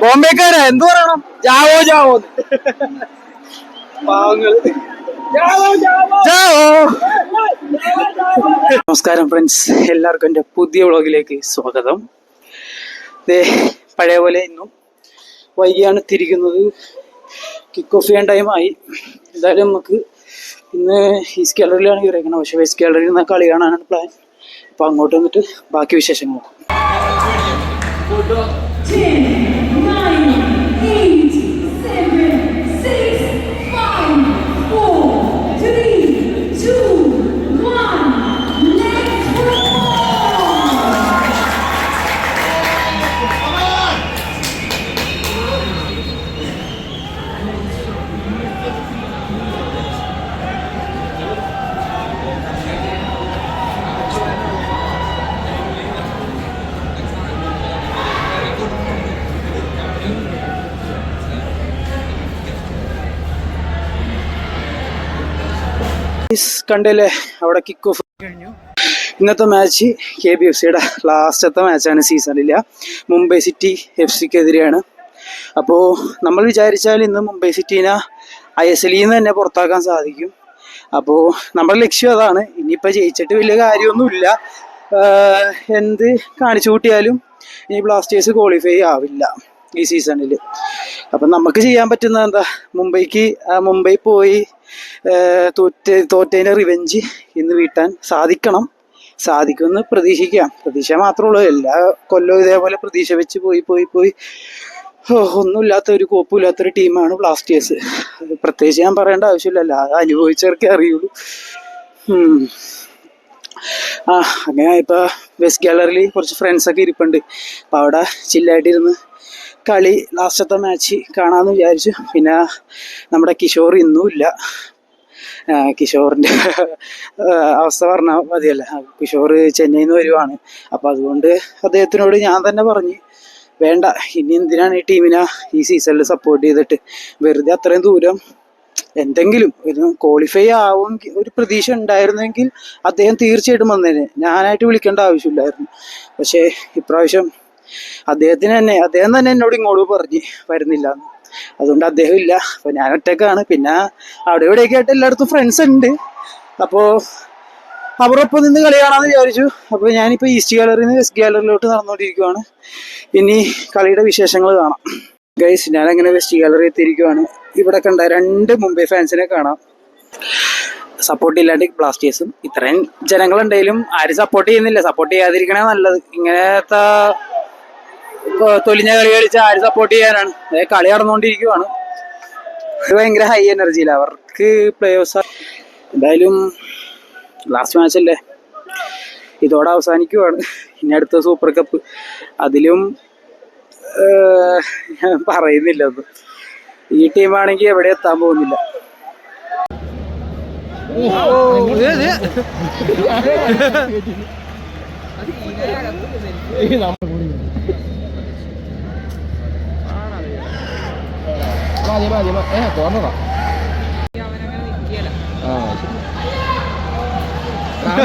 ബോംബെക്കാരാ എന്ത് പറയണം? ജാവോ ജാവോ പാവങ്ങള്. നമസ്കാരം ഫ്രണ്ട്സ്, എല്ലാവർക്കും എൻ്റെ പുതിയ വ്ളോഗിലേക്ക് സ്വാഗതം. പഴയ പോലെ ഇന്നും വൈകിയാണ് തിരിക്കുന്നത്. കിക്ക് ഓഫ് ചെയ്യാൻ ടൈമായി. എന്തായാലും നമുക്ക് ഇന്ന് ഈസ്റ്റ് ഗാലറിയിലാണ് കയറിയിരിക്കുന്നത്. പക്ഷേ വെസ്റ്റ് ഗാലറിയിൽ നിന്ന് കളി കാണാനാണ് പ്ലാൻ. അപ്പോൾ അങ്ങോട്ട് വന്നിട്ട് ബാക്കി വിശേഷങ്ങൾ നോക്കാം. 10, 9, 8, 7, 6, 5, 4, 3, 2, 1. Let's go! കണ്ടില്ലേ, അവിടെ കിക്ക് ഓഫ് കഴിഞ്ഞു. ഇന്നത്തെ മാച്ച് KBFCയുടെ ലാസ്റ്റത്തെ മാച്ചാണ് സീസണില്ല. മുംബൈ സിറ്റി FC-ക്കെതിരെയാണ്. അപ്പോൾ നമ്മൾ വിചാരിച്ചാൽ ഇന്ന് മുംബൈ സിറ്റീനെ ISL-ൽ നിന്ന് തന്നെ പുറത്താക്കാൻ സാധിക്കും. അപ്പോൾ നമ്മുടെ ലക്ഷ്യം അതാണ്. ഇനിയിപ്പോൾ ജയിച്ചിട്ട് വലിയ കാര്യമൊന്നുമില്ല. എന്ത് കാണിച്ചു കൂട്ടിയാലും ഇനി ബ്ലാസ്റ്റേഴ്സ് ക്വാളിഫൈ ആവില്ല ഈ സീസണിൽ. അപ്പം നമുക്ക് ചെയ്യാൻ പറ്റുന്നത് എന്താ, മുംബൈ പോയി തോറ്റതിൻ്റെ റിവെഞ്ച് ഇന്ന് വീട്ടാൻ സാധിക്കുമെന്ന് പ്രതീക്ഷിക്കാം. പ്രതീക്ഷ മാത്രമേ ഉള്ളൂ. എല്ലാ കൊല്ലവും ഇതേപോലെ പ്രതീക്ഷ വെച്ച് പോയി ഒന്നുമില്ലാത്ത ഒരു കോപ്പുമില്ലാത്തൊരു ടീമാണ് ബ്ലാസ്റ്റേഴ്സ്. പ്രത്യേകിച്ച് ഞാൻ പറയേണ്ട ആവശ്യമില്ലല്ല, അത് അനുഭവിച്ചവർക്കേ അറിയുള്ളൂ. അങ്ങനെ ഇപ്പോൾ വെസ്റ്റ് ഗാലറിയിൽ കുറച്ച് ഫ്രണ്ട്സൊക്കെ ഇരിപ്പുണ്ട്. അപ്പോൾ അവിടെ ചില്ലായിട്ടിരുന്ന് കളി ലാസ്റ്റത്തെ മാച്ച് കാണാമെന്ന് വിചാരിച്ചു. പിന്നെ നമ്മുടെ കിഷോർ ഇന്നും ഇല്ല. കിഷോറിൻ്റെ അവസ്ഥ പറഞ്ഞാൽ മതിയല്ല. കിഷോർ ചെന്നൈയിൽ നിന്ന് വരുവാണ്. അപ്പോൾ അതുകൊണ്ട് അദ്ദേഹത്തിനോട് ഞാൻ തന്നെ പറഞ്ഞ്, വേണ്ട, ഇനി എന്തിനാണ് ഈ ടീമിനെ ഈ സീസണിൽ സപ്പോർട്ട് ചെയ്തിട്ട് വെറുതെ അത്രയും ദൂരം എന്തെങ്കിലും ഒരു ക്വാളിഫൈ ആവുമെങ്കിൽ ഒരു പ്രതീക്ഷ ഉണ്ടായിരുന്നെങ്കിൽ അദ്ദേഹം തീർച്ചയായിട്ടും വന്നേനെ. ഞാനായിട്ട് വിളിക്കേണ്ട ആവശ്യമില്ലായിരുന്നു. പക്ഷേ ഇപ്രാവശ്യം അദ്ദേഹം തന്നെ എന്നോട് ഇങ്ങോട്ട് പറഞ്ഞ് വരുന്നില്ല എന്ന്. അതുകൊണ്ട് അദ്ദേഹം ഇല്ല. അപ്പോൾ ഞാൻ ഒറ്റക്കാണ്. പിന്നെ അവിടെ ഇവിടെയൊക്കെ ആയിട്ട് എല്ലായിടത്തും ഫ്രണ്ട്സ് ഉണ്ട്. അപ്പോൾ അവരൊപ്പം നിന്ന് കളി കാണാമെന്ന് വിചാരിച്ചു. അപ്പോൾ ഞാനിപ്പോൾ ഈസ്റ്റ് ഗാലറിയിൽ നിന്ന് വെസ്റ്റ് ഗാലറിയിലോട്ട് നടന്നുകൊണ്ടിരിക്കുകയാണ്. ഇനി കളിയുടെ വിശേഷങ്ങൾ കാണാം. ഗൈസ്, ഞാനങ്ങനെ വെസ്റ്റ് ഗാലറി എത്തിയിരിക്കുകയാണ്. ഇവിടെ കണ്ട 2 മുംബൈ ഫാൻസിനെ കാണാം. സപ്പോർട്ട് ഇല്ലാണ്ട് ബ്ലാസ്റ്റേഴ്സും. ഇത്രയും ജനങ്ങളുണ്ടെങ്കിലും ആരും സപ്പോർട്ട് ചെയ്യുന്നില്ല. സപ്പോർട്ട് ചെയ്യാതിരിക്കണേ നല്ലത്. ഇങ്ങനത്തെ തൊലിഞ്ഞ കളി കളിച്ചാൽ ആര് സപ്പോർട്ട് ചെയ്യാനാണ്? കളി നടന്നുകൊണ്ടിരിക്കുവാണ്. ഭയങ്കര ഹൈ എനർജിയില്ല അവർക്ക്. പ്ലേയേഴ്സ് എന്തായാലും ലാസ്റ്റ് മാച്ചല്ലേ, ഇതോടെ അവസാനിക്കുവാണ്. ഇനി അടുത്ത സൂപ്പർ കപ്പ്, അതിലും ഞാൻ പറയുന്നില്ല ഒന്നും. ഈ ടീമാണെങ്കിൽ എവിടെ എത്താൻ പോകുന്നില്ല.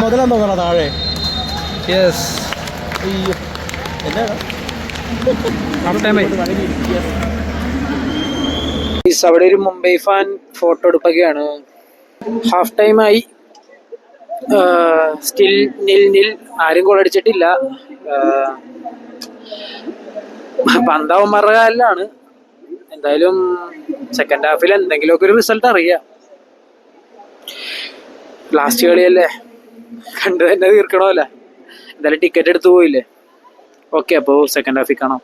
മുതലെന്തോ താഴെ അവിടെ ഒരു മുംബൈ ഫാൻ ഫോട്ടോ എടുപ്പൊക്കെയാണ്. ഹാഫ് ടൈമായി. സ്റ്റിൽ നിൽ ആരും ഗോൾ അടിച്ചിട്ടില്ല. പന്താവന്മാരുടെ കാലിലാണ്. എന്തായാലും സെക്കൻഡ് ഹാഫിൽ എന്തെങ്കിലുമൊക്കെ ഒരു റിസൾട്ട് അറിയാം. ലാസ്റ്റ് കളിയല്ലേ, കണ്ടു തന്നെ തീർക്കണമല്ലേ. എന്തായാലും ടിക്കറ്റ് എടുത്തു പോയില്ലേ. ഓക്കെ, അപ്പോൾ സെക്കൻഡ് ഹാഫിൽ കാണാം.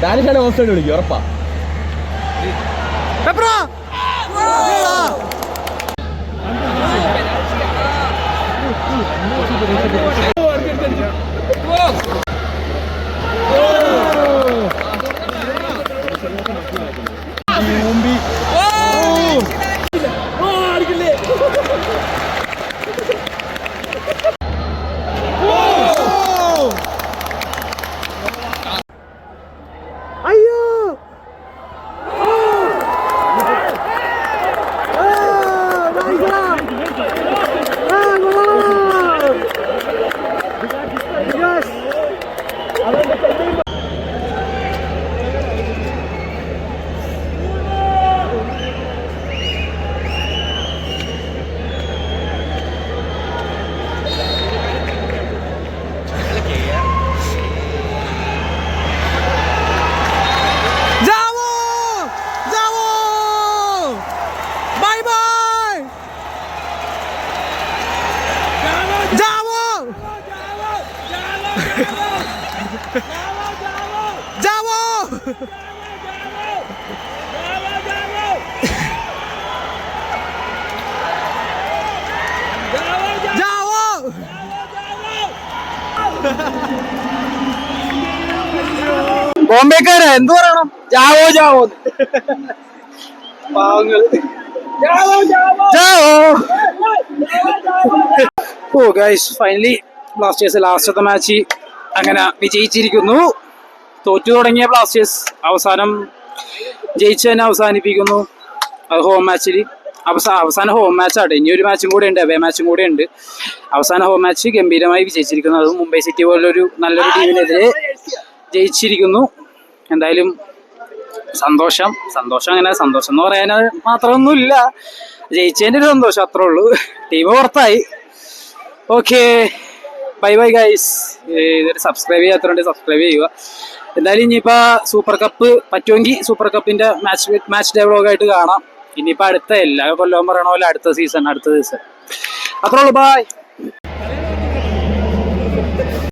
ഡാനിഷാണ് ഓഫ് സൈഡ് വിളിക്കും ഉറപ്പാ. ബോംബെക്കാരാ എന്ത് പറയണം? ജാവോ ജാവോ പാവങ്ങള്. ഓ ഗൈസ്, ഫൈനലി ബ്ലാസ്റ്റേഴ്സ് ലാസ്റ്റത്തെ മാച്ച് അങ്ങനെ വിജയിച്ചിരിക്കുന്നു. തോറ്റു തുടങ്ങിയ ബ്ലാസ്റ്റേഴ്സ് അവസാനം ജയിച്ചു തന്നെ അവസാനിപ്പിക്കുന്നു. അത് ഹോം മാച്ചിൽ അവസാന ഹോം മാച്ചാട്ടെ. ഇനി ഒരു മാച്ചും കൂടെ ഉണ്ട്, അവേ മാച്ചും കൂടെ ഉണ്ട്. അവസാന ഹോം മാച്ച് ഗംഭീരമായി വിജയിച്ചിരിക്കുന്നു. അതും മുംബൈ സിറ്റി പോലൊരു നല്ലൊരു ടീമിനെതിരെ ജയിച്ചിരിക്കുന്നു. എന്തായാലും സന്തോഷം അങ്ങനെ സന്തോഷം എന്ന് പറയാൻ മാത്രമൊന്നുമില്ല, ജയിച്ചതിൻ്റെ ഒരു സന്തോഷം അത്രേ ഉള്ളൂ. ടീം പുറത്തായി. Okay, bye bye guys. ഇതൊരു സബ്സ്ക്രൈബ് ചെയ്യാത്തതുകൊണ്ട് സബ്സ്ക്രൈബ് ചെയ്യുക. എന്തായാലും ഇനിയിപ്പോൾ സൂപ്പർ കപ്പ് പറ്റുമെങ്കിൽ സൂപ്പർ കപ്പിൻ്റെ മാച്ച് ഡേ വ്ലോഗായിട്ട് കാണാം. ഇനിയിപ്പോൾ അടുത്ത എല്ലാ കൊല്ലവും പറയണ പോലെ അടുത്ത സീസൺ അത്രേ ഉള്ളൂ. ബൈ.